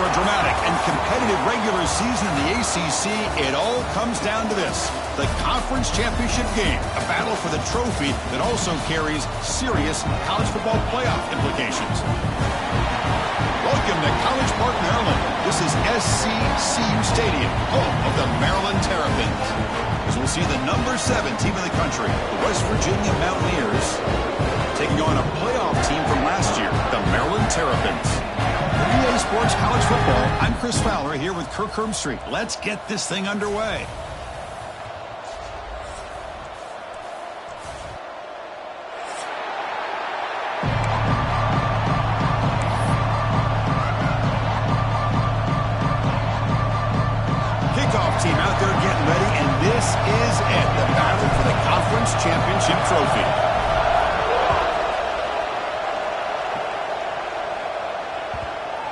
a dramatic and competitive regular season in the ACC, it all comes down to this: the conference championship game, a battle for the trophy that also carries serious college football playoff implications. Welcome to College Park, Maryland. This is SCCU Stadium, home of the Maryland Terrapins. As we'll see the number 7 team in the country, the West Virginia Mountaineers, taking on a playoff team from last year, the Maryland Terrapins. For EA Sports College Football, I'm Chris Fowler here with Kirk Herbstreit. Let's get this thing underway. Kickoff team out there getting ready, and this is it, the battle for the conference championship trophy.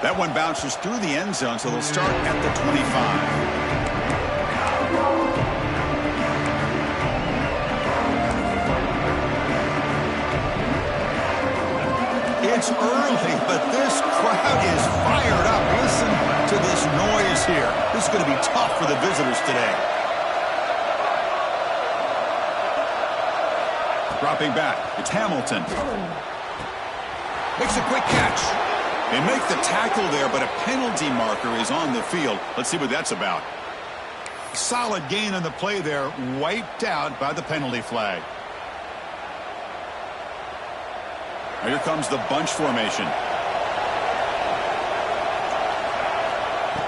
That one bounces through the end zone, so they'll start at the 25. It's early, but this crowd is fired up. Listen to this noise here. This is going to be tough for the visitors today. Dropping back, it's Hamilton. Makes a quick catch. They make the tackle there, but a penalty marker is on the field. Let's see what that's about. Solid gain on the play there, wiped out by the penalty flag. Now here comes the bunch formation.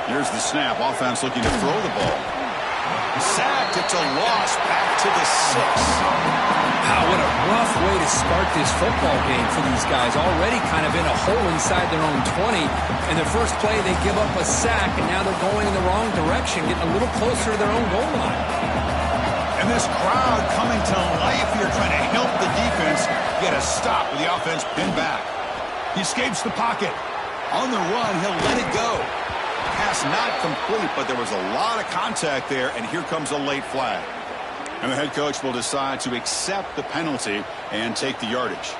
Here's the snap. Offense looking to throw the ball. Sacked. It's a loss back to the 6. Wow, what a rough way to start this football game for these guys. Already kind of in a hole inside their own 20. And the first play, they give up a sack, and now they're going in the wrong direction, getting a little closer to their own goal line. And this crowd coming to life here, trying to help the defense get a stop with the offense pinned back. He escapes the pocket. On the run, he'll let it go. Pass not complete, but there was a lot of contact there, and here comes a late flag. And the head coach will decide to accept the penalty and take the yardage.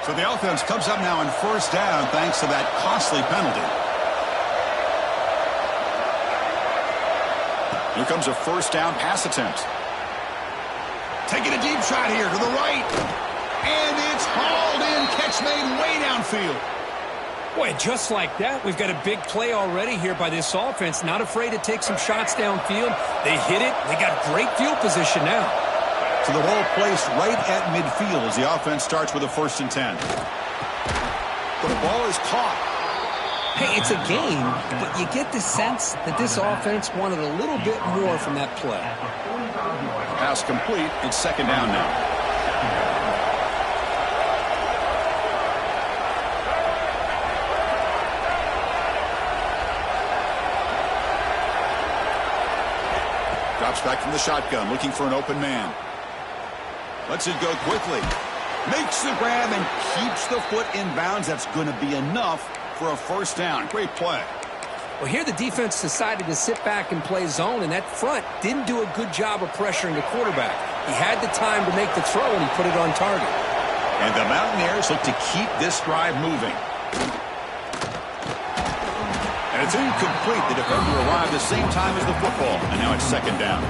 So the offense comes up now on first down thanks to that costly penalty. Here comes a first down pass attempt. Taking a deep shot here to the right. And it's hauled in. Catch made way downfield. Boy, just like that, we've got a big play already here by this offense. Not afraid to take some shots downfield. They hit it. They got great field position now. So the ball placed right at midfield as the offense starts with a 1st and 10. But the ball is caught. Hey, it's a game, but you get the sense that this offense wanted a little bit more from that play. Pass complete. It's 2nd down now. Drops back from the shotgun, looking for an open man. Lets it go quickly. Makes the grab and keeps the foot in bounds. That's going to be enough for a 1st down. Great play. Well, here the defense decided to sit back and play zone, and that front didn't do a good job of pressuring the quarterback. He had the time to make the throw, and he put it on target. And the Mountaineers look to keep this drive moving. And it's incomplete. The defender arrived the same time as the football, and now it's 2nd down.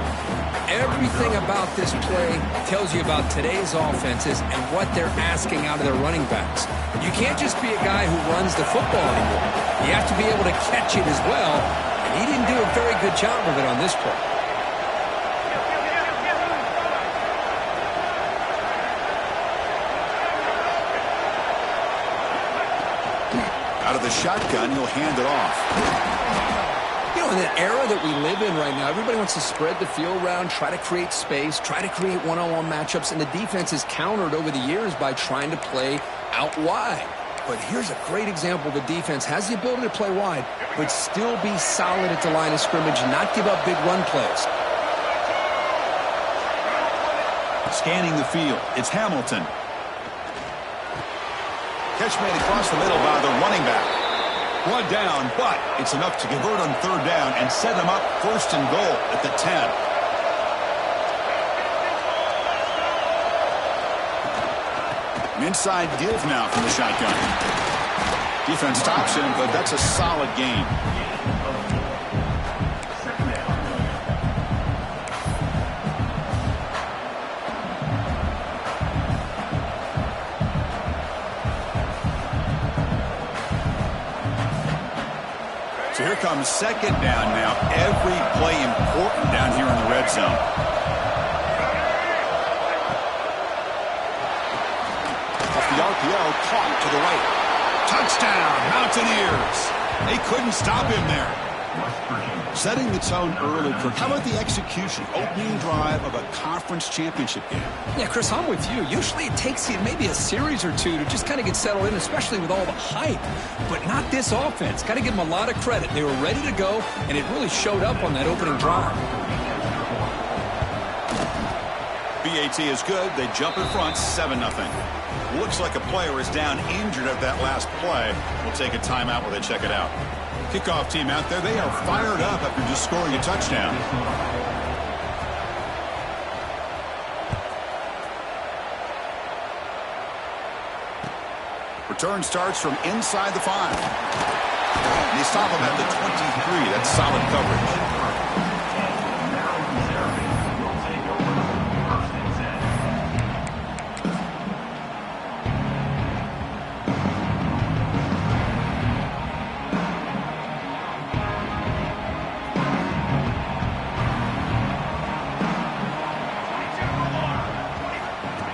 Everything about this play tells you about today's offenses and what they're asking out of their running backs. You can't just be a guy who runs the football anymore. You have to be able to catch it as well, and he didn't do a very good job of it on this play. Out of the shotgun, he'll hand it off. You know, in the era that we live in right now, everybody wants to spread the field around, try to create space, try to create one-on-one matchups, and the defense is countered over the years by trying to play out wide. But here's a great example. The defense has the ability to play wide, but still be solid at the line of scrimmage and not give up big run plays. Scanning the field, it's Hamilton. Catch made across the middle by the running back. One down, but it's enough to convert on 3rd down and set them up 1st and goal at the 10. An inside give now from the shotgun. Defense stops him, but that's a solid gain. So here comes second down now. Every play important down here in the red zone. Off the RPO, caught to the right. Touchdown, Mountaineers. They couldn't stop him there. Setting the tone early, Kirk. How about the execution? Opening drive of a conference championship game. Yeah, Chris, I'm with you. Usually it takes you maybe a series or two to just kind of get settled in, especially with all the hype. But not this offense. Got to give them a lot of credit. They were ready to go, and it really showed up on that opening drive. BAT is good. They jump in front, 7-0. Looks like a player is down injured at that last play. We'll take a timeout while they check it out. Kickoff team out there, they are fired up after just scoring a touchdown. Return starts from inside the 5. They stop him at the 23. That's solid coverage.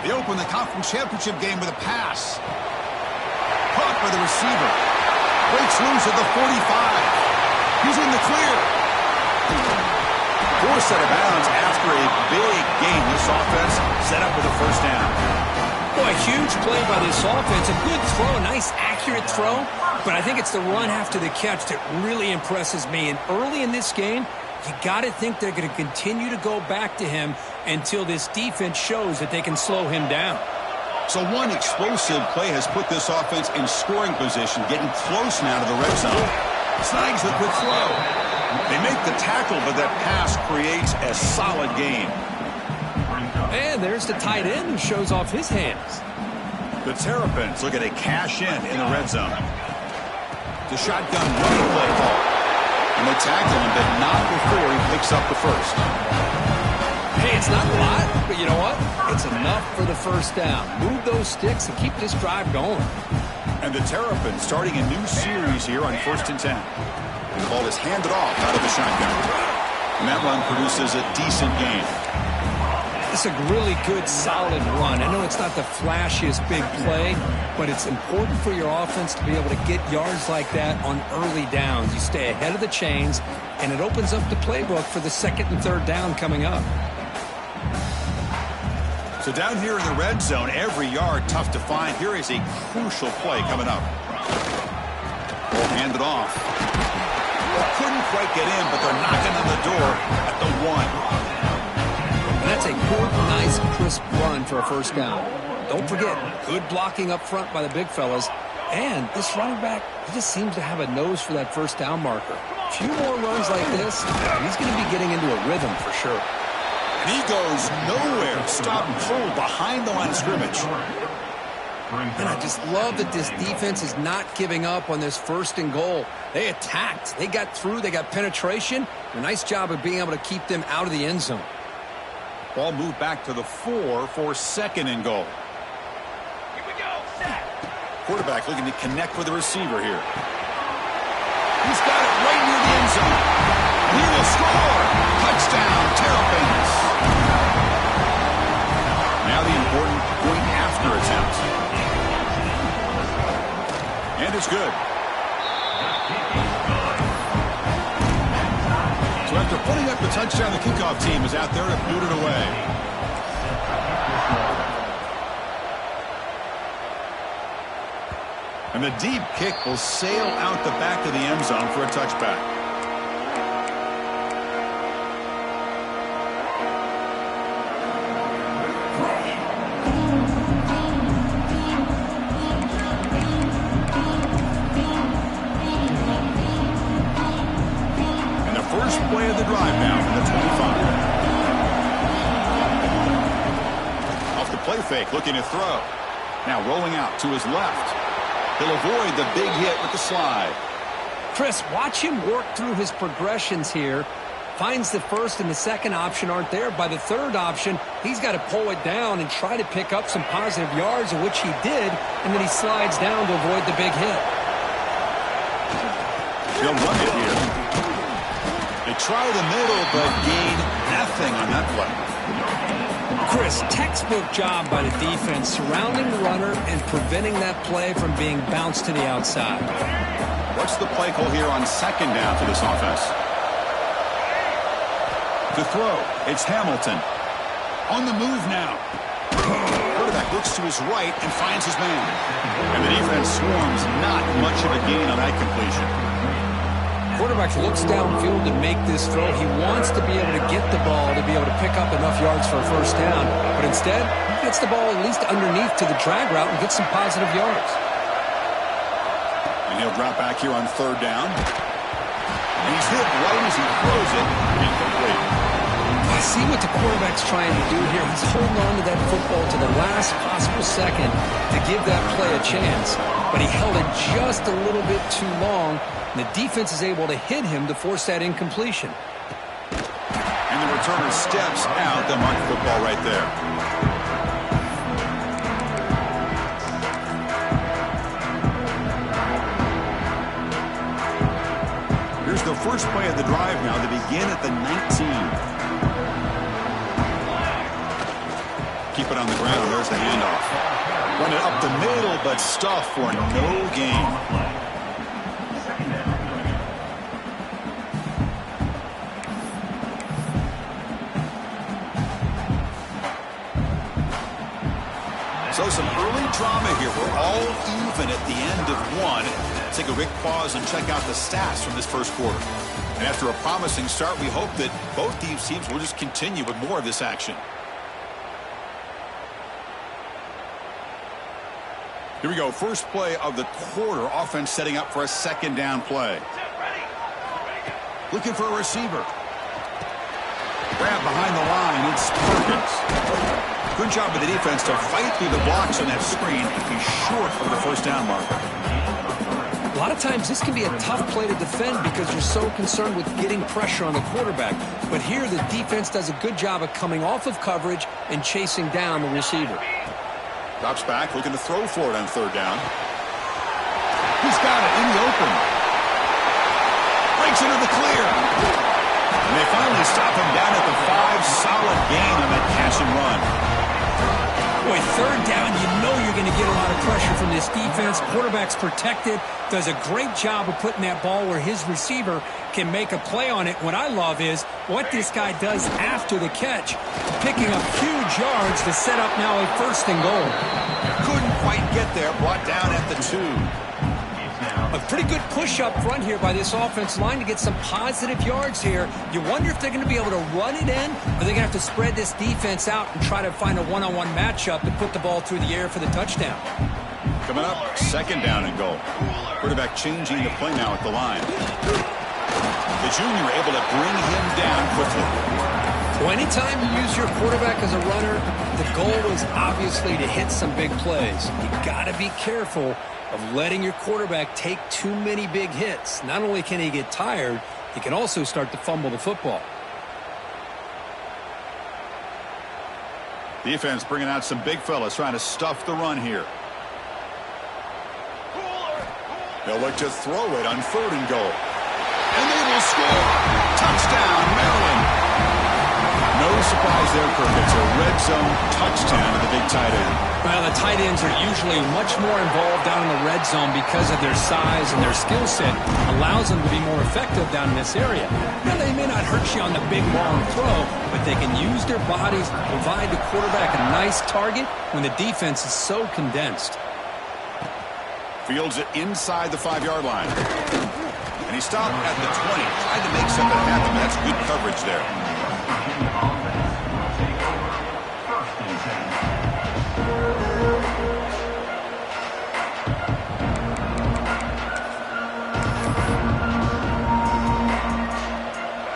They open the conference championship game with a pass. Caught by the receiver. Breaks loose at the 45. He's in the clear. Forced out of bounds after a big gain. This offense set up with a first down. Boy, huge play by this offense. A good throw, a nice accurate throw. But I think it's the run after the catch that really impresses me. And early in this game, you got to think they're going to continue to go back to him until this defense shows that they can slow him down. So one explosive play has put this offense in scoring position, getting close now to the red zone. Snags the quick throw. They make the tackle, but that pass creates a solid gain. And there's the tight end who shows off his hands. The Terrapins look at a cash in the red zone. The shotgun running play call. And they tackle him, but not before he picks up the first. Hey, it's not a lot, but you know what? It's enough for the first down. Move those sticks and keep this drive going. And the Terrapins starting a new series here on 1st and 10. The ball is handed off out of the shotgun. And that run produces a decent gain. It's a really good, solid run. I know it's not the flashiest big play, but it's important for your offense to be able to get yards like that on early downs. You stay ahead of the chains, and it opens up the playbook for the 2nd and 3rd down coming up. So down here in the red zone, every yard tough to find. Here is a crucial play coming up. Hand it off. Couldn't quite get in, but they're knocking on the door at the 1. And that's a good, nice, crisp run for a first down. Don't forget, good blocking up front by the big fellas. And this running back, he just seems to have a nose for that first down marker. A few more runs like this, and he's going to be getting into a rhythm for sure. And he goes nowhere. Stop cold behind the line of scrimmage. And I just love that this defense is not giving up on this 1st and goal. They attacked. They got through. They got penetration. A nice job of being able to keep them out of the end zone. Ball moved back to the 4 for 2nd and goal. Here we go. Set. Quarterback looking to connect with the receiver here. He's got it right near the end zone. He will score. Touchdown, Terrapins. Now the important point after attempt. And it's good. So after putting up the touchdown, the kickoff team is out there to boot it away. And the deep kick will sail out the back of the end zone for a touchback. Play of the drive now from the 25. Off the play fake, looking to throw. Now rolling out to his left. He'll avoid the big hit with the slide. Chris, watch him work through his progressions here. Finds the first and the second option aren't there. By the third option, he's got to pull it down and try to pick up some positive yards, of which he did, and then he slides down to avoid the big hit. They'll run it here. They try the middle, but gain nothing on that play. Chris, textbook job by the defense, surrounding the runner and preventing that play from being bounced to the outside. What's the play call here on second down for this offense? To throw, it's Hamilton. On the move now. Quarterback looks to his right and finds his man. And the defense swarms, not much of a gain on that completion. Quarterback looks downfield to make this throw. He wants to be able to get the ball to be able to pick up enough yards for a first down. But instead, he gets the ball at least underneath to the drag route and gets some positive yards. And he'll drop back here on third down. And he's hit right as he throws it. Incomplete. I see what the quarterback's trying to do here. He's holding on to that football to the last possible second to give that play a chance. But he held it just a little bit too long. And the defense is able to hit him to force that incompletion. And the returner steps out. The mark football right there. Here's the first play of the drive now. They begin at the 19. Keep it on the ground. There's the handoff. Run it up the middle, but stuff for no gain. So some early drama here. We're all even at the end of one. Take a quick pause and check out the stats from this first quarter. And after a promising start, we hope that both these teams will just continue with more of this action. Here we go. First play of the quarter. Offense setting up for a second down play. Looking for a receiver. Grab behind the line. It's Perkins. Good job of the defense to fight through the blocks on that screen. He's short of the first down marker. A lot of times this can be a tough play to defend because you're so concerned with getting pressure on the quarterback. But here the defense does a good job of coming off of coverage and chasing down the receiver. Drops back, looking to throw for it on third down. He's got it in the open. Breaks into the clear. And they finally stop him down at the 5. Solid gain on that catch and run. Boy, third down, you know you're going to get a lot of pressure from this defense. Quarterback's protected, does a great job of putting that ball where his receiver can make a play on it. What I love is what this guy does after the catch, picking up huge yards to set up now a first and goal. Couldn't quite get there, brought down at the 2. A pretty good push up front here by this offensive line to get some positive yards here. You wonder if they're going to be able to run it in, or they're going to have to spread this defense out and try to find a one-on-one matchup to put the ball through the air for the touchdown. Coming up, second down and goal. Quarterback changing the play now at the line. The junior able to bring him down quickly. Well, anytime you use your quarterback as a runner, the goal is obviously to hit some big plays. You got to be careful of letting your quarterback take too many big hits. Not only can he get tired, he can also start to fumble the football. Defense bringing out some big fellas trying to stuff the run here. They'll look to throw it on third and goal. And they will score. Touchdown, Maryland. No surprise there, Kirk. It's a red zone touchdown to the big tight end. Well, the tight ends are usually much more involved down in the red zone because of their size and their skill set. Allows them to be more effective down in this area. Now, they may not hurt you on the big, long throw, but they can use their bodies to provide the quarterback a nice target when the defense is so condensed. Fields it inside the 5-yard line. And he stopped at the 20. Tried to make something happen. That's good coverage there.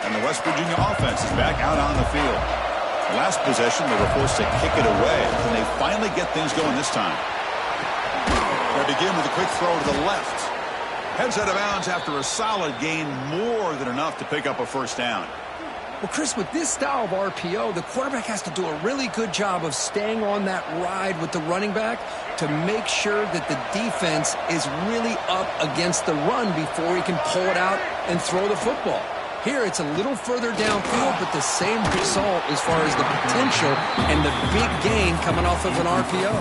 And the West Virginia offense is back out on the field. The last possession, they were forced to kick it away. And they finally get things going this time. They begin with a quick throw to the left. Heads out of bounds after a solid gain, more than enough to pick up a first down. Well, Chris, with this style of RPO, the quarterback has to do a really good job of staying on that ride with the running back to make sure that the defense is really up against the run before he can pull it out and throw the football. Here, it's a little further downfield, but the same result as far as the potential and the big gain coming off of an RPO.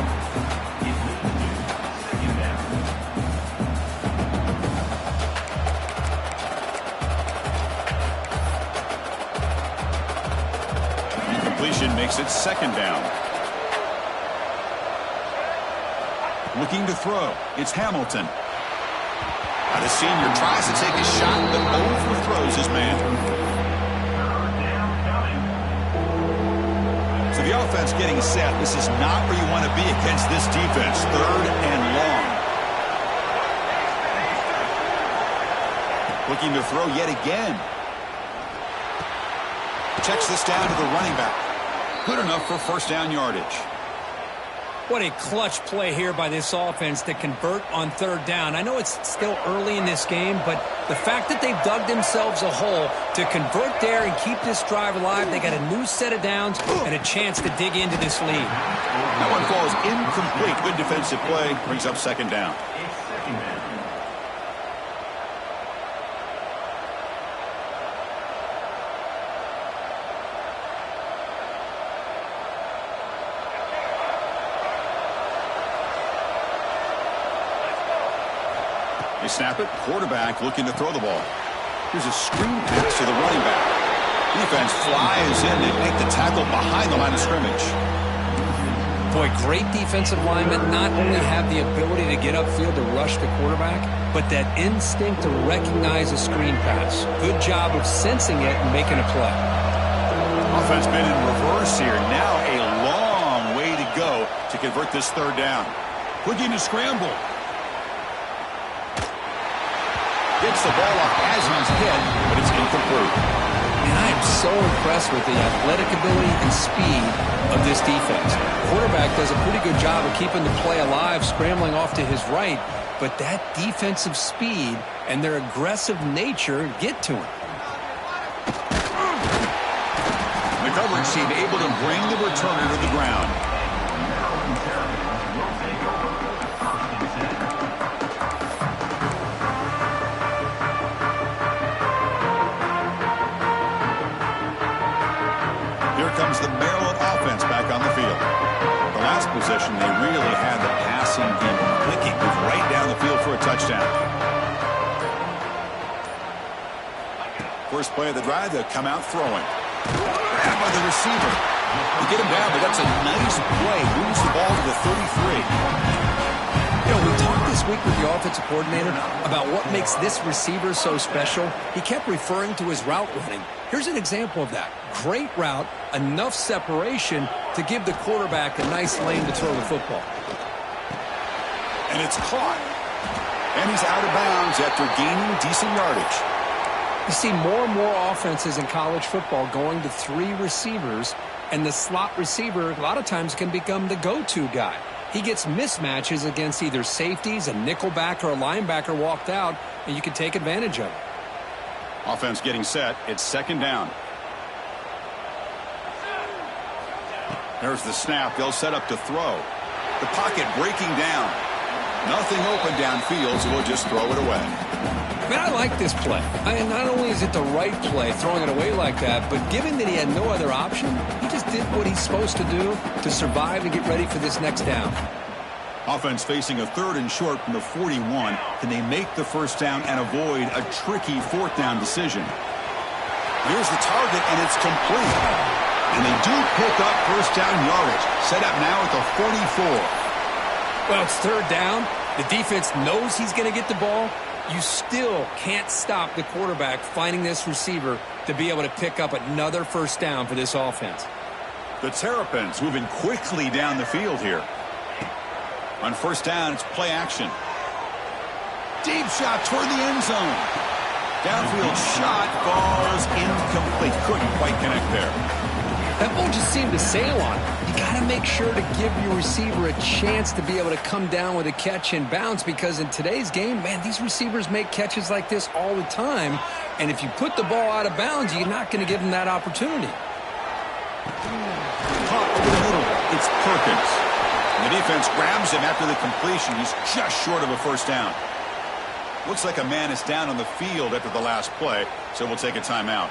Makes it second down. Looking to throw. It's Hamilton. Now the senior tries to take a shot, but overthrows his man. So the offense getting set. This is not where you want to be against this defense. Third and long. Looking to throw yet again. Checks this down to the running back. Good enough for first down yardage. What a clutch play here by this offense to convert on third down. I know it's still early in this game, but the fact that they've dug themselves a hole to convert there and keep this drive alive, they got a new set of downs and a chance to dig into this lead. That one falls incomplete. Good defensive play. Brings up second down. They snap it. Quarterback looking to throw the ball. Here's a screen pass to the running back. Defense flies in. They make the tackle behind the line of scrimmage. Boy, great defensive linemen not only have the ability to get upfield to rush the quarterback, but that instinct to recognize a screen pass. Good job of sensing it and making a play. Offense been in reverse here. Now a long way to go to convert this third down. Looking to scramble. Gets the ball off as he's hit, but it's incomplete. And I am so impressed with the athletic ability and speed of this defense. Quarterback does a pretty good job of keeping the play alive, scrambling off to his right, but that defensive speed and their aggressive nature get to him. The coverage team able to bring the returner to the ground. Comes the Maryland offense back on the field. The last possession, they really had the passing game clicking, moved right down the field for a touchdown. First play of the drive, they'll come out throwing. Grabbed by the receiver. They get him down, but that's a nice play. Moves the ball to the 33. You know, we talked this week with the offensive coordinator about what makes this receiver so special. He kept referring to his route running. Here's an example of that. Great route, enough separation to give the quarterback a nice lane to throw the football. And it's caught. And he's out of bounds after gaining decent yardage. You see more and more offenses in college football going to three receivers, and the slot receiver a lot of times can become the go-to guy. He gets mismatches against either safeties, a nickelback, or a linebacker walked out, and you can take advantage of it. Offense getting set. It's second down. There's the snap. They'll set up to throw. The pocket breaking down. Nothing open downfield, so we'll just throw it away. Man, I like this play. Not only is it the right play, throwing it away like that, but given that he had no other option, he just did what he's supposed to do to survive and get ready for this next down. Offense facing a third and short from the 41. Can they make the first down and avoid a tricky fourth down decision? Here's the target, and it's complete. And they do pick up first down yardage. Set up now at the 44. Well, it's third down. The defense knows he's going to get the ball. You still can't stop the quarterback finding this receiver to be able to pick up another first down for this offense. The Terrapins moving quickly down the field here. On first down, it's play action. Deep shot toward the end zone. Downfield shot falls incomplete. Couldn't quite connect there. That ball just seemed to sail on him. You got to make sure to give your receiver a chance to be able to come down with a catch and bounce, because in today's game, man, these receivers make catches like this all the time. And if you put the ball out of bounds, you're not going to give them that opportunity. Caught over the middle. It's Perkins. And the defense grabs him after the completion. He's just short of a first down. Looks like a man is down on the field after the last play, so we'll take a timeout.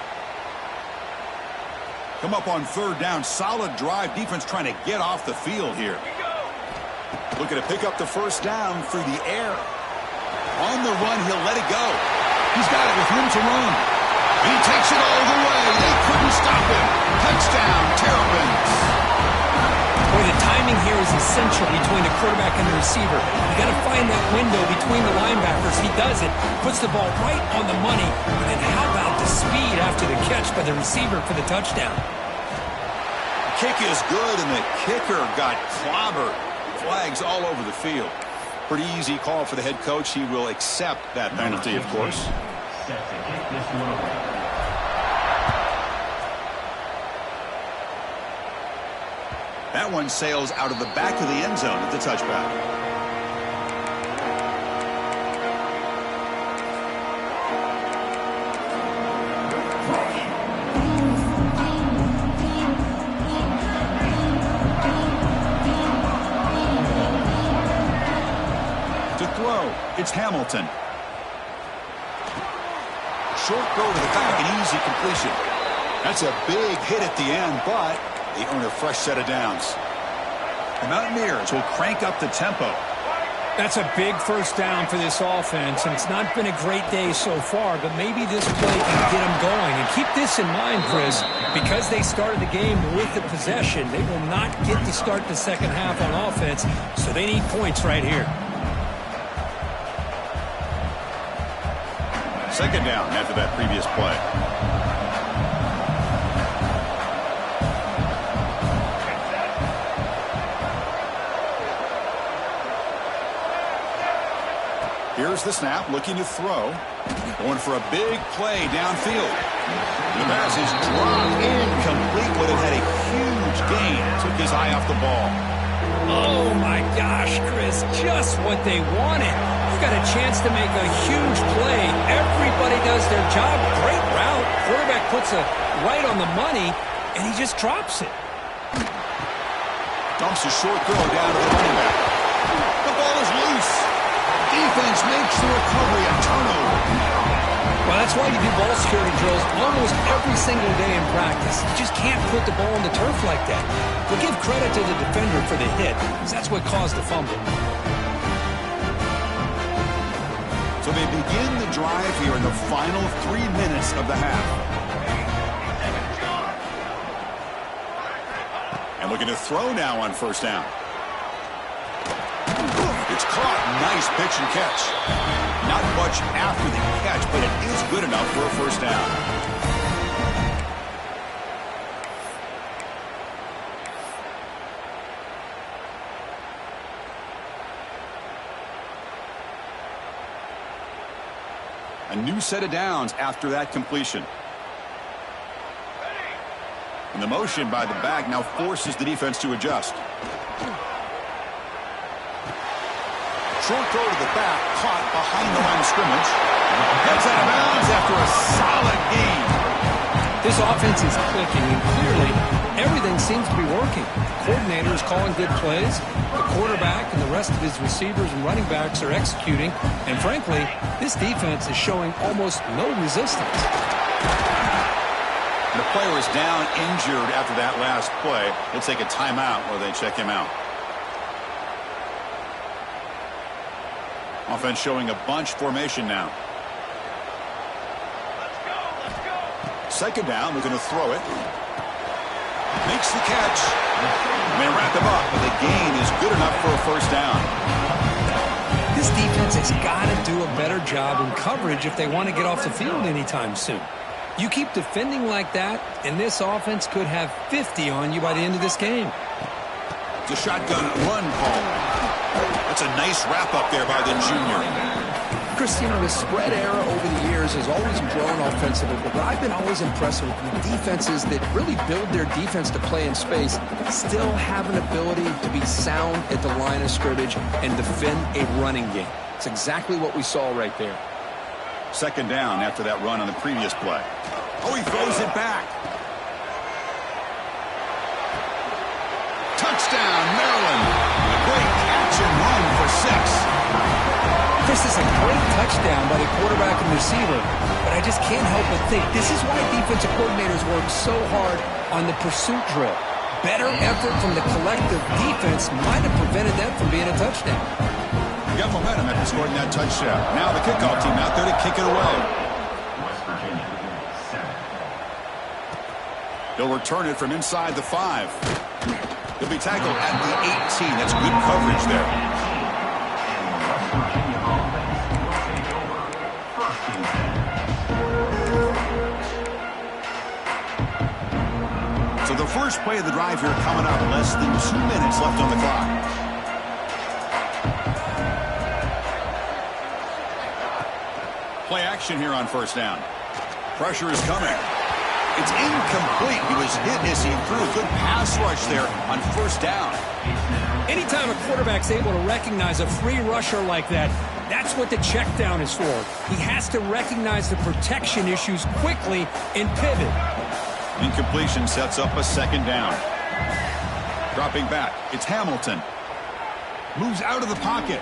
Come up on third down. Solid drive. Defense trying to get off the field here. Looking to pick up the first down through the air. On the run, he'll let it go. He's got it with room to run. And he takes it all the way. They couldn't stop him. Touchdown, Terrapins. Boy, the timing here is essential between the quarterback and the receiver. You got to find that window between the linebackers. He does it, puts the ball right on the money. And then how about the speed after the catch by the receiver for the touchdown? Kick is good, and the kicker got clobbered. Flags all over the field. Pretty easy call for the head coach. He will accept that penalty, of course. That one sails out of the back of the end zone at the touchback. It's Hamilton. Short throw to the back, an easy completion. That's a big hit at the end, but they earn a fresh set of downs. The Mountaineers will crank up the tempo. That's a big first down for this offense, and it's not been a great day so far, but maybe this play can get them going. And keep this in mind, Chris, because they started the game with the possession, they will not get to start the second half on offense, so they need points right here. Second down after that previous play. Here's the snap, looking to throw. Going for a big play downfield. The pass is dropped incomplete, but it had a huge gain. Took his eye off the ball. Oh, my gosh, Chris, just what they wanted. You've got a chance to make a huge play. Everybody does their job. Great route. Quarterback puts it right on the money, and he just drops it. Dumps a short throw down to the running back. The ball is loose. Defense makes the recovery a turnover. Well, that's why you do ball security drills almost every single day in practice. You just can't put the ball on the turf like that. But give credit to the defender for the hit, because that's what caused the fumble. So they begin the drive here in the final 3 minutes of the half. And looking to throw now on first down. It's caught. Nice pitch and catch. Not much after the catch, but it is good enough for a first down. A new set of downs after that completion. And the motion by the back now forces the defense to adjust. Short throw to the back, caught behind the line of scrimmage. Gets out of bounds after a solid gain. This offense is clicking, and clearly everything seems to be working. The coordinator is calling good plays. The quarterback and the rest of his receivers and running backs are executing. And frankly, this defense is showing almost no resistance. The player is down injured after that last play. They'll take a timeout while they check him out. Offense showing a bunch formation now. Let's go. Second down, looking to throw it. Makes the catch. May wrap him up, but the gain is good enough for a first down. This defense has got to do a better job in coverage if they want to get off the field anytime soon. You keep defending like that, and this offense could have 50 on you by the end of this game. It's a shotgun run call. That's a nice wrap up there by the junior. Chris, the spread era over the years has always grown offensively, but what I've been always impressed with the defenses that really build their defense to play in space still have an ability to be sound at the line of scrimmage and defend a running game. It's exactly what we saw right there. Second down after that run on the previous play. Oh, he throws it back. Touchdown, Maryland. A great catch and run for 6. This is a great touchdown by the quarterback and receiver, but I just can't help but think this is why defensive coordinators work so hard on the pursuit drill. Better effort from the collective defense might have prevented that from being a touchdown. You got momentum after scoring that touchdown. Now the kickoff team out there to kick it away. They'll return it from inside the 5. He'll be tackled at the 18. That's good coverage there. So the first play of the drive here coming up. Less than 2 minutes left on the clock. Play action here on first down. Pressure is coming. It's incomplete. He was hit as he threw a good pass rush there on first down. Anytime a quarterback's able to recognize a free rusher like that, that's what the check down is for. He has to recognize the protection issues quickly and pivot. Incompletion sets up a second down. Dropping back, it's Hamilton. Moves out of the pocket.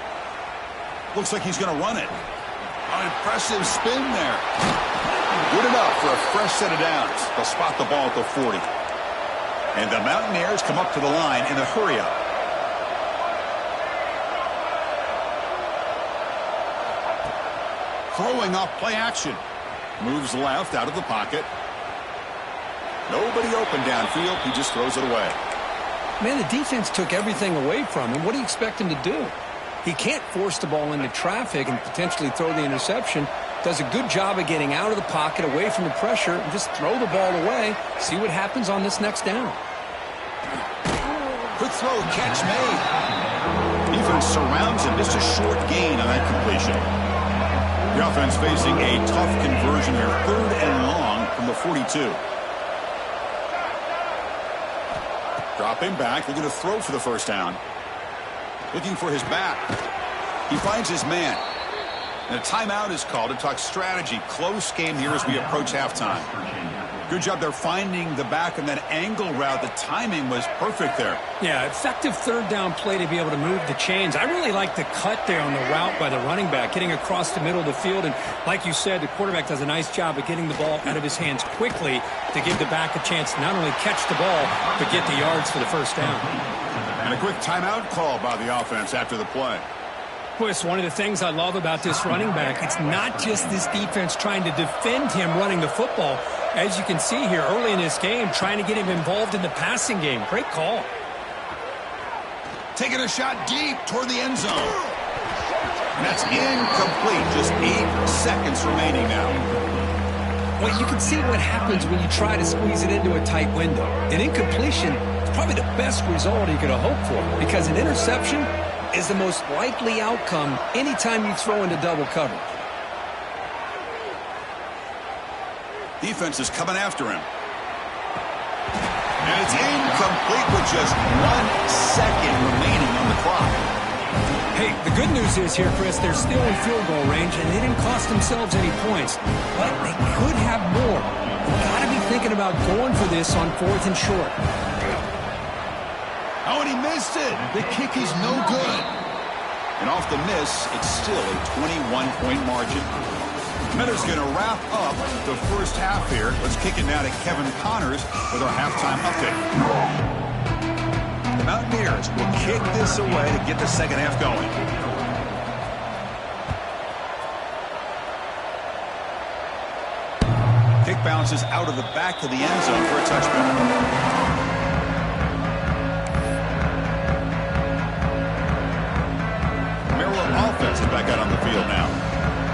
Looks like he's going to run it. An impressive spin there. Good enough for a fresh set of downs. They'll spot the ball at the 40. And the Mountaineers come up to the line in a hurry-up. Throwing off play action. Moves left out of the pocket. Nobody open downfield. He just throws it away. Man, the defense took everything away from him. What do you expect him to do? He can't force the ball into traffic and potentially throw the interception. Does a good job of getting out of the pocket, away from the pressure, and just throw the ball away. See what happens on this next down. Quick throw, catch made. Defense surrounds him. Just a short gain on that completion. The offense facing a tough conversion here. 3rd and long from the 42. Dropping back, looking to throw for the first down. Looking for his back. He finds his man. And a timeout is called to talk strategy. Close game here as we approach halftime. Good job there finding the back on that angle route. The timing was perfect there. Yeah, effective third down play to be able to move the chains. I really like the cut there on the route by the running back, getting across the middle of the field. And like you said, the quarterback does a nice job of getting the ball out of his hands quickly to give the back a chance to not only catch the ball, but get the yards for the first down. And a quick timeout call by the offense after the play. Chris, one of the things I love about this running back, it's not just this defense trying to defend him running the football. As you can see here early in this game, trying to get him involved in the passing game. Great call. Taking a shot deep toward the end zone. And that's incomplete. Just 8 seconds remaining now. Well, you can see what happens when you try to squeeze it into a tight window. An incompletion is probably the best result you could have hoped for, because an interception is the most likely outcome anytime you throw into double coverage. Defense is coming after him. And it's incomplete with just 1 second remaining on the clock. Hey, the good news is here, Chris, they're still in field goal range, and they didn't cost themselves any points. But they could have more. They've got to be thinking about going for this on 4th and short. Oh, and he missed it. The kick is no good. And off the miss, it's still a 21-point margin. Metter's going to wrap up the first half here. Let's kick it now to Kevin Connors with our halftime update. The Mountaineers will kick this away to get the second half going. Kick bounces out of the back of the end zone for a touchback. Offense is back out on the field now.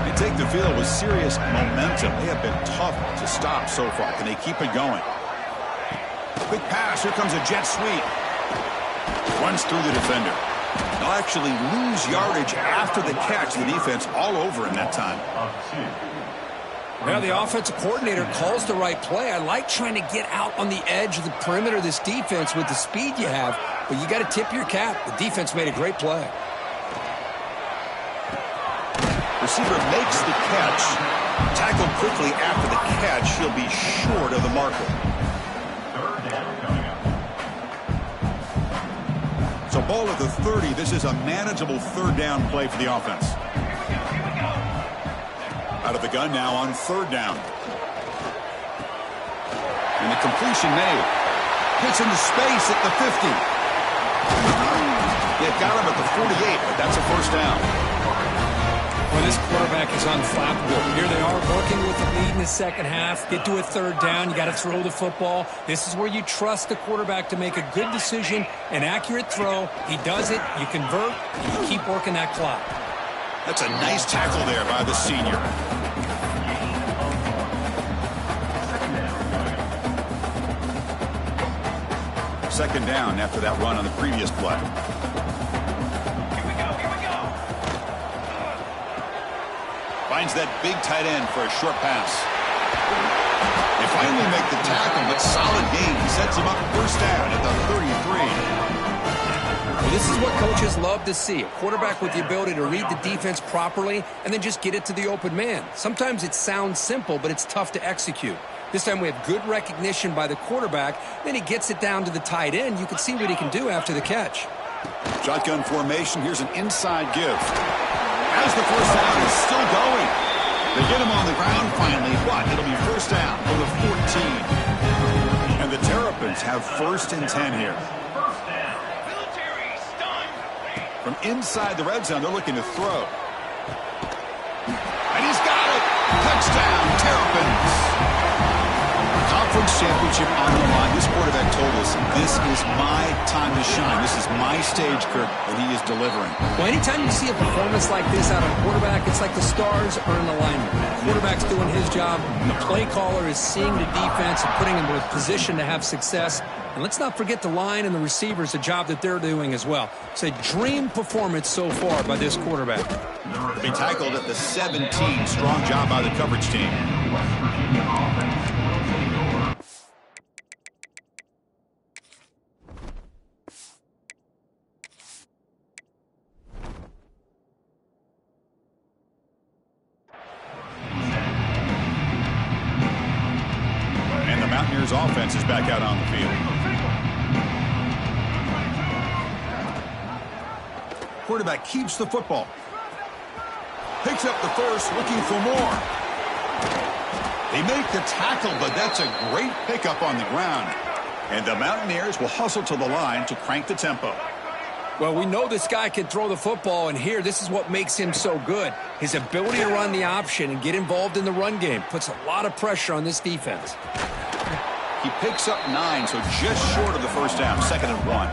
They take the field with serious momentum. They have been tough to stop so far. Can they keep it going? Quick pass. Here comes a jet sweep. Runs through the defender. They'll actually lose yardage after the catch. The defense all over in that time. Yeah, the offensive coordinator calls the right play. I like trying to get out on the edge of the perimeter of this defense with the speed you have, but you got to tip your cap. The defense made a great play. Receiver makes the catch. Tackled quickly after the catch. He'll be short of the marker. So ball at the 30. This is a manageable third down play for the offense. Out of the gun now on third down. And the completion made. Gets into space at the 50. It got him at the 48, but that's a first down. Well, this quarterback is unflappable. Here they are working with the lead in the second half. Get to a third down. You got to throw the football. This is where you trust the quarterback to make a good decision, an accurate throw. He does it. You convert, and you keep working that clock. That's a nice tackle there by the senior. Second down after that run on the previous play. Finds that big tight end for a short pass. They finally make the tackle, but solid gain. Sets him up first down at the 33. Well, this is what coaches love to see. A quarterback with the ability to read the defense properly and then just get it to the open man. Sometimes it sounds simple, but it's tough to execute. This time we have good recognition by the quarterback. Then he gets it down to the tight end. You can see what he can do after the catch. Shotgun formation. Here's an inside give. As the first down is still going. They get him on the ground finally, but it'll be first down for the 14. And the Terrapins have first and 10 here. From inside the red zone, they're looking to throw. And he's got it. Touchdown, Terrapins. Conference championship on the line. This quarterback told us, this is my time to shine. This is my stage, Kirk, and he is delivering. Well, anytime you see a performance like this out of a quarterback, it's like the stars are in alignment. The quarterback's doing his job. The play caller is seeing the defense and putting him in a position to have success. And let's not forget the line and the receivers, the job that they're doing as well. It's a dream performance so far by this quarterback. Be tackled at the 17. Strong job by the coverage team. And the Mountaineers offense is back out on the field. Quarterback keeps the football. Picks up the first, looking for more. They make the tackle, but that's a great pickup on the ground. And the Mountaineers will hustle to the line to crank the tempo. Well, we know this guy can throw the football, and here, this is what makes him so good. His ability to run the option and get involved in the run game puts a lot of pressure on this defense. He picks up 9, so just short of the first down, 2nd and 1.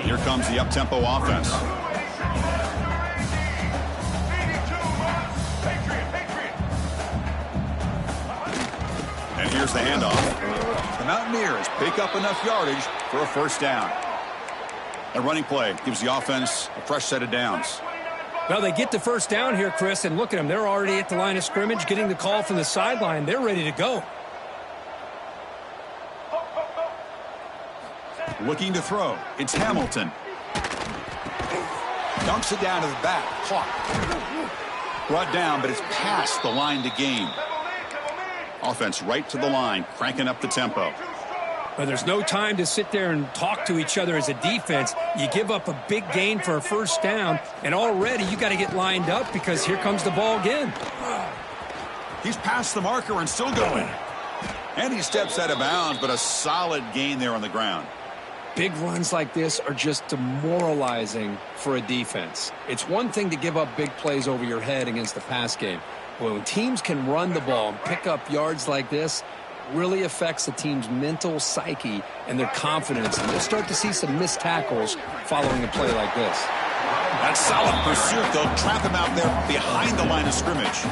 Here comes the up-tempo offense. And here's the handoff. The Mountaineers pick up enough yardage for a first down. A running play gives the offense a fresh set of downs. Well, they get the first down here, Chris, and look at them. They're already at the line of scrimmage, getting the call from the sideline. They're ready to go. Looking to throw. It's Hamilton. Dumps it down to the back. Caught. Brought down, but it's past the line to gain. Offense right to the line, cranking up the tempo. But there's no time to sit there and talk to each other as a defense. You give up a big gain for a first down, and already you got to get lined up because here comes the ball again. He's past the marker and still going. And he steps out of bounds, but a solid gain there on the ground. Big runs like this are just demoralizing for a defense. It's one thing to give up big plays over your head against the pass game. But when teams can run the ball and pick up yards like this, really affects the team's mental psyche and their confidence. And you'll start to see some missed tackles following a play like this. That solid pursuit, they'll trap him out there behind the line of scrimmage.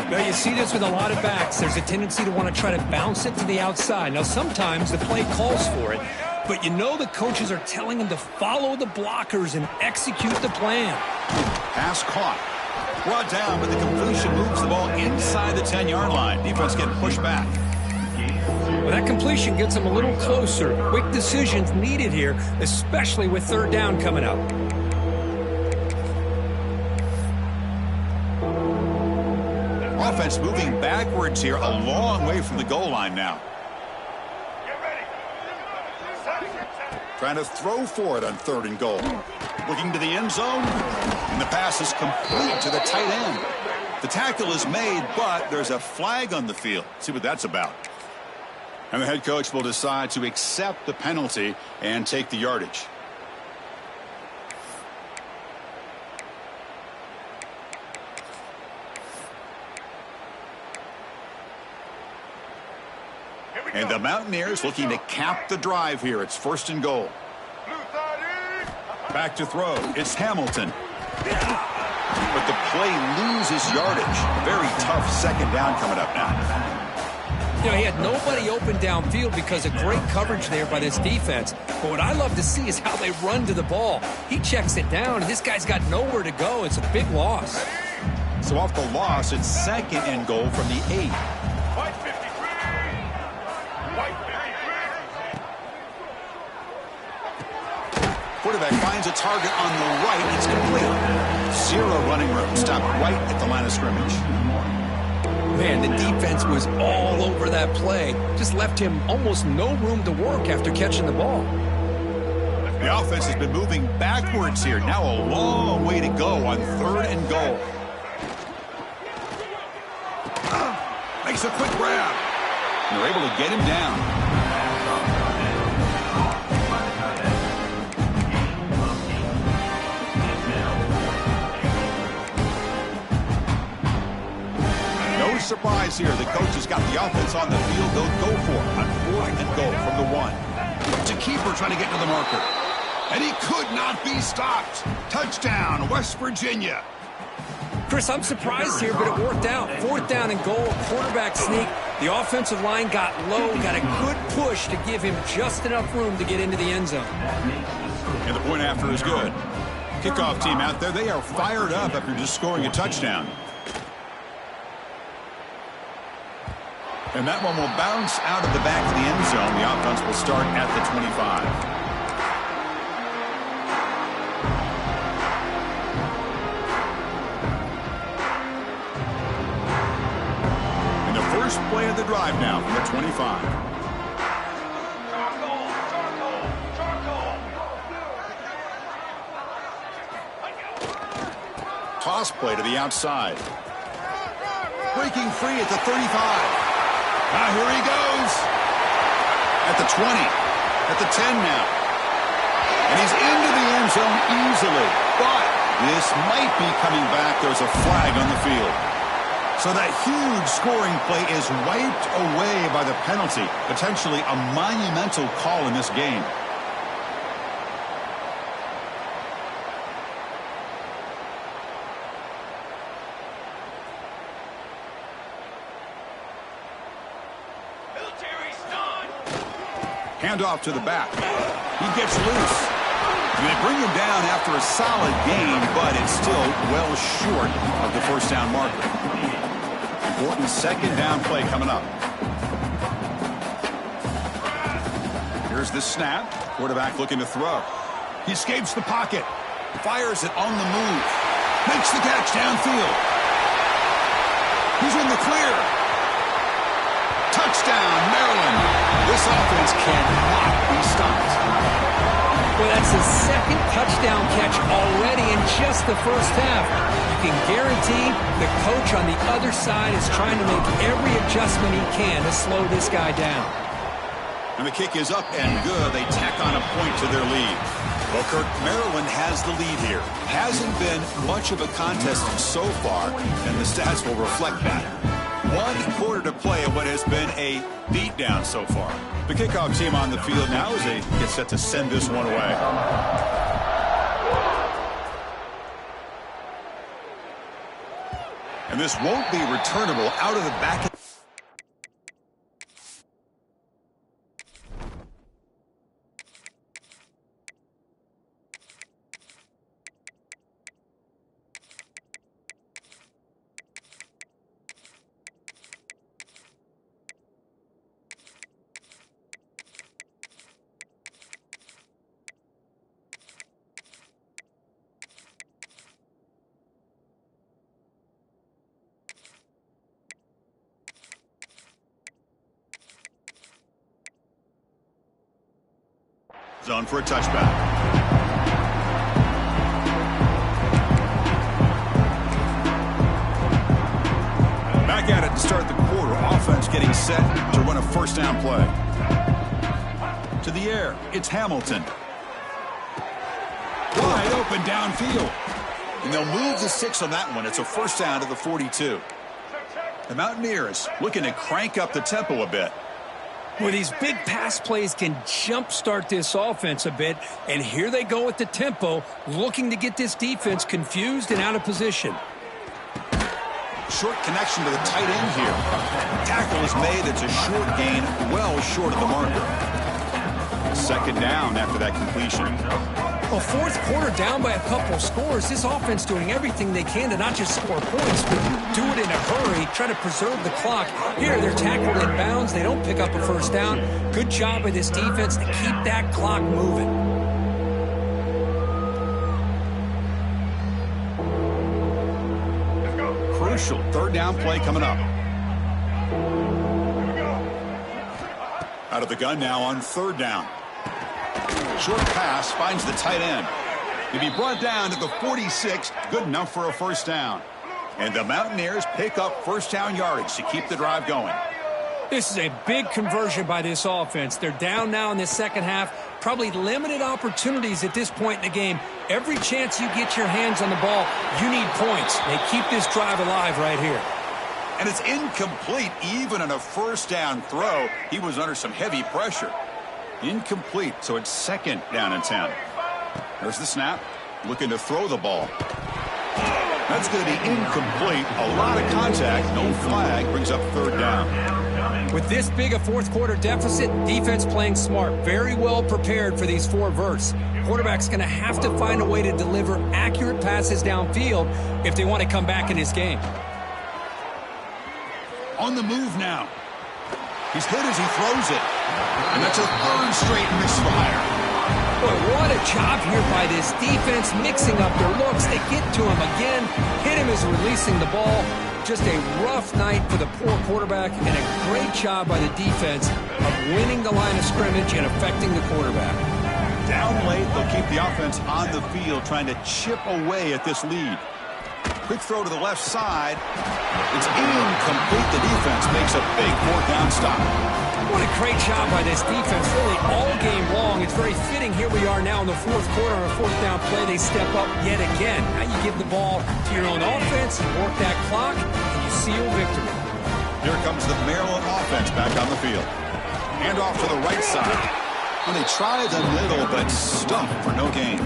Now, you see this with a lot of backs. There's a tendency to want to try to bounce it to the outside. Now, sometimes the play calls for it, but you know the coaches are telling him to follow the blockers and execute the plan. Pass caught. Brought down, but the completion moves the ball inside the 10-yard line. Defense getting pushed back. Well, that completion gets them a little closer. Quick decisions needed here, especially with third down coming up. Offense moving backwards here, a long way from the goal line now. Trying to throw for it on 3rd and goal. Looking to the end zone, and the pass is complete to the tight end. The tackle is made, but there's a flag on the field. See what that's about. And the head coach will decide to accept the penalty and take the yardage. And the Mountaineers looking to cap the drive here. It's 1st and goal. Back to throw. It's Hamilton. But the play loses yardage. Very tough 2nd down coming up now. You know, he had nobody open downfield because of great coverage there by this defense. But what I love to see is how they run to the ball. He checks it down, and this guy's got nowhere to go. It's a big loss. So off the loss, it's 2nd and goal from the 8. Quarterback finds a target on the right. It's complete. 0 running room. Stopped right at the line of scrimmage. Man, the defense was all over that play. Just left him almost no room to work after catching the ball. The offense has been moving backwards here. Now a long way to go on 3rd and goal. Makes a quick grab. And they're able to get him down. Surprise here. The coach has got the offense on the field. They'll go for it on 4th and goal from the 1. It's a keeper trying to get to the marker. And he could not be stopped. Touchdown, West Virginia. Chris, I'm surprised here, but it worked out. 4th down and goal, quarterback sneak. The offensive line got low, got a good push to give him just enough room to get into the end zone. And the point after is good. Kickoff team out there, they are fired up after just scoring a touchdown. And that one will bounce out of the back of the end zone. The offense will start at the 25. And the first play of the drive now from the 25. Toss play to the outside. Breaking free at the 35. Now here he goes. At the 20. At the 10 now. And he's into the end zone easily. But this might be coming back. There's a flag on the field. So that huge scoring play is wiped away by the penalty. Potentially a monumental call in this game. Handoff to the back. He gets loose. And they bring him down after a solid gain, but it's still well short of the 1st down marker. Important 2nd down play coming up. Here's the snap. Quarterback looking to throw. He escapes the pocket. Fires it on the move. Makes the catch downfield. He's in the clear. Touchdown, Maryland. This offense cannot be stopped. Well, that's his 2nd touchdown catch already in just the 1st half. You can guarantee the coach on the other side is trying to make every adjustment he can to slow this guy down. And the kick is up and good. They tack on a point to their lead. Well, Kirk, Maryland has the lead here. Hasn't been much of a contest so far, and the stats will reflect that. 1 quarter to play in what has been a beatdown so far. The kickoff team on the field now as they get set to send this one away. And this won't be returnable out of the back. Zone for a touchback. Back at it to start the quarter. Offense getting set to run a first down play. To the air, it's Hamilton. Wide open downfield. And they'll move the 6 on that one. It's a first down to the 42. The Mountaineers looking to crank up the tempo a bit. Well, these big pass plays can jumpstart this offense a bit, and here they go with the tempo, looking to get this defense confused and out of position. Short connection to the tight end here. Tackle is made. It's a short gain, well short of the marker. Second down after that completion. Well, fourth quarter down by a couple scores. This offense doing everything they can to not just score points, but do it in a hurry, try to preserve the clock. Here, they're tackled in bounds. They don't pick up a first down. Good job by this defense to keep that clock moving. Crucial third down play coming up. Out of the gun now on third down. Short pass finds the tight end. He'll be brought down to the 46, good enough for a first down. And the Mountaineers pick up first down yardage to keep the drive going. This is a big conversion by this offense. They're down now in the second half. Probably limited opportunities at this point in the game. Every chance you get your hands on the ball, you need points. They keep this drive alive right here. And it's incomplete even on a first down throw. He was under some heavy pressure. Incomplete, so it's second down and 10. There's the snap, looking to throw the ball. That's going to be incomplete. A lot of contact, no flag, brings up third down. With this big a fourth quarter deficit, defense playing smart, very well prepared for these 4 verts. Quarterback's going to have to find a way to deliver accurate passes downfield if they want to come back in this game. On the move now. He's hit as he throws it. And that's a third straight misfire. Boy, what a job here by this defense, mixing up their looks. They get to him again, hit him as releasing the ball. Just a rough night for the poor quarterback, and a great job by the defense of winning the line of scrimmage and affecting the quarterback. Down late, they'll keep the offense on the field, trying to chip away at this lead. Quick throw to the left side. It's incomplete. The defense makes a big fourth down stop. What a great job by this defense, really all game long. It's very fitting. Here we are now in the fourth quarter on a fourth down play. They step up yet again. Now you give the ball to your own offense, you work that clock, and you seal victory. Here comes the Maryland offense back on the field. Hand off to the right side. When they try the middle, but stuffed for no gain.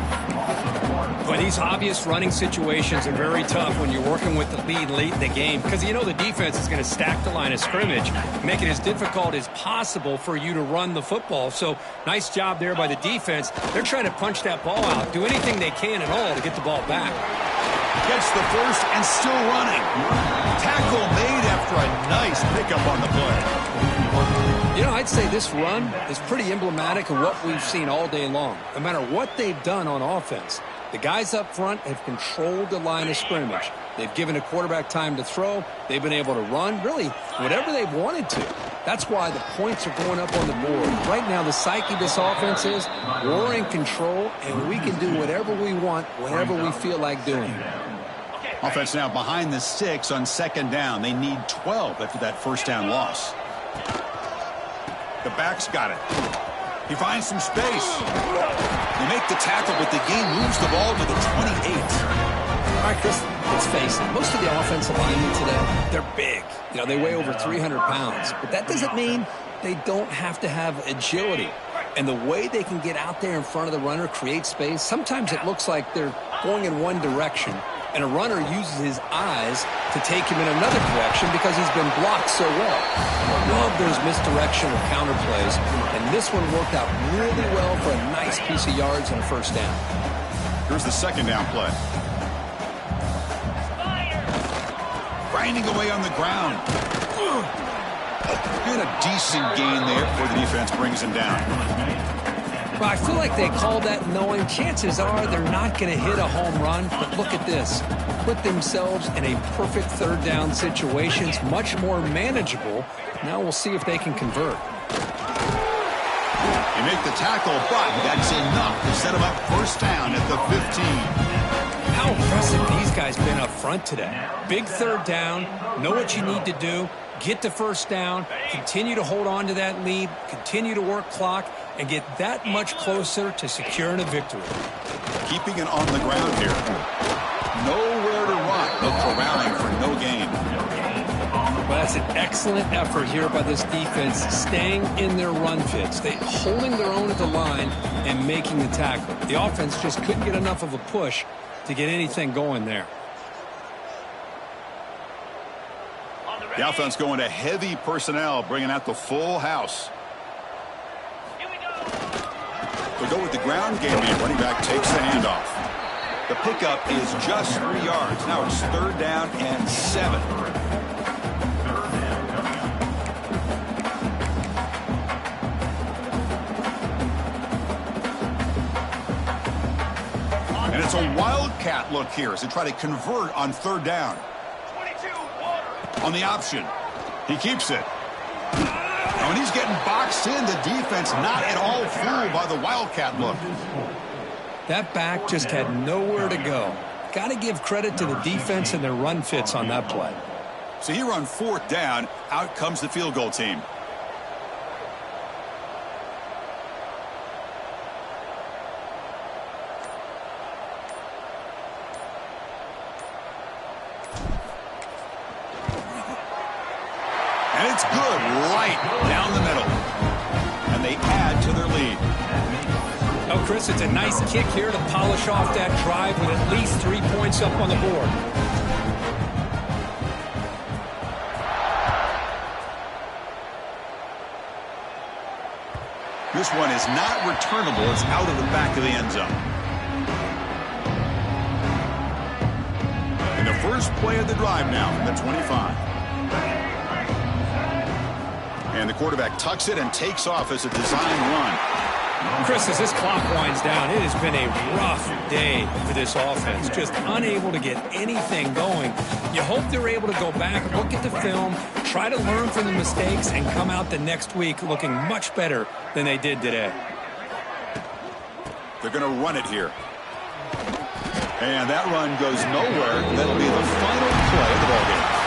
But these obvious running situations are very tough when you're working with the lead late in the game, because you know the defense is going to stack the line of scrimmage, make it as difficult as possible for you to run the football. So nice job there by the defense. They're trying to punch that ball out, do anything they can at all to get the ball back. Gets the first and still running. Tackle made after a nice pickup on the play. You know, I'd say this run is pretty emblematic of what we've seen all day long. No matter what they've done on offense, the guys up front have controlled the line of scrimmage. They've given a quarterback time to throw. They've been able to run, really, whatever they've wanted to. That's why the points are going up on the board. Right now, the psyche of this offense is we're in control, and we can do whatever we want, whenever we feel like doing. Offense now behind the 6 on second down. They need 12 after that first down loss. The back's got it. He finds some space. They make the tackle, but the game moves the ball to the 28. All right, Chris, let's face it. Most of the offensive linemen today, they're big. You know, they weigh over 300 pounds. But that doesn't mean they don't have to have agility. And the way they can get out there in front of the runner, create space, sometimes it looks like they're going in one direction, and a runner uses his eyes to take him in another direction because he's been blocked so well. Love those misdirection or counter plays, and this one worked out really well for a nice piece of yards and a first down. Here's the second down play. Grinding away on the ground. And a decent gain there before the defense brings him down. Well, I feel like they call that knowing chances are they're not going to hit a home run. But look at this. Put themselves in a perfect third down situation. It's much more manageable. Now we'll see if they can convert. They make the tackle, but that's enough to set them up first down at the 15. How impressive these guys been up front today. Big third down, know what you need to do, get the first down, continue to hold on to that lead, continue to work clock, and get that much closer to securing a victory. Keeping it on the ground here. Nowhere to run, but corralling for no gain. Well, that's an excellent effort here by this defense, staying in their run fits. They holding their own at the line and making the tackle. The offense just couldn't get enough of a push to get anything going there. The offense going to heavy personnel, bringing out the full house. They go with the ground game. The running back takes the handoff. The pickup is just 3 yards. Now it's third down and 7. And it's a wildcat look here as they try to convert on third down. On the option, he keeps it. When he's getting boxed in, the defense not at all fooled by the wildcat look. That back just had nowhere to go. Got to give credit to the defense and their run fits on that play. So here on fourth down, out comes the field goal team. And it's good right down the middle. And they add to their lead. Oh, Chris, it's a nice kick here to polish off that drive with at least 3 points up on the board. This one is not returnable. It's out of the back of the end zone. And the first play of the drive now from the 25. And the quarterback tucks it and takes off as a design run. Chris, as this clock winds down, it has been a rough day for this offense. Just unable to get anything going. You hope they're able to go back, look at the film, try to learn from the mistakes, and come out the next week looking much better than they did today. They're going to run it here. And that run goes nowhere. That'll be the final play of the ballgame.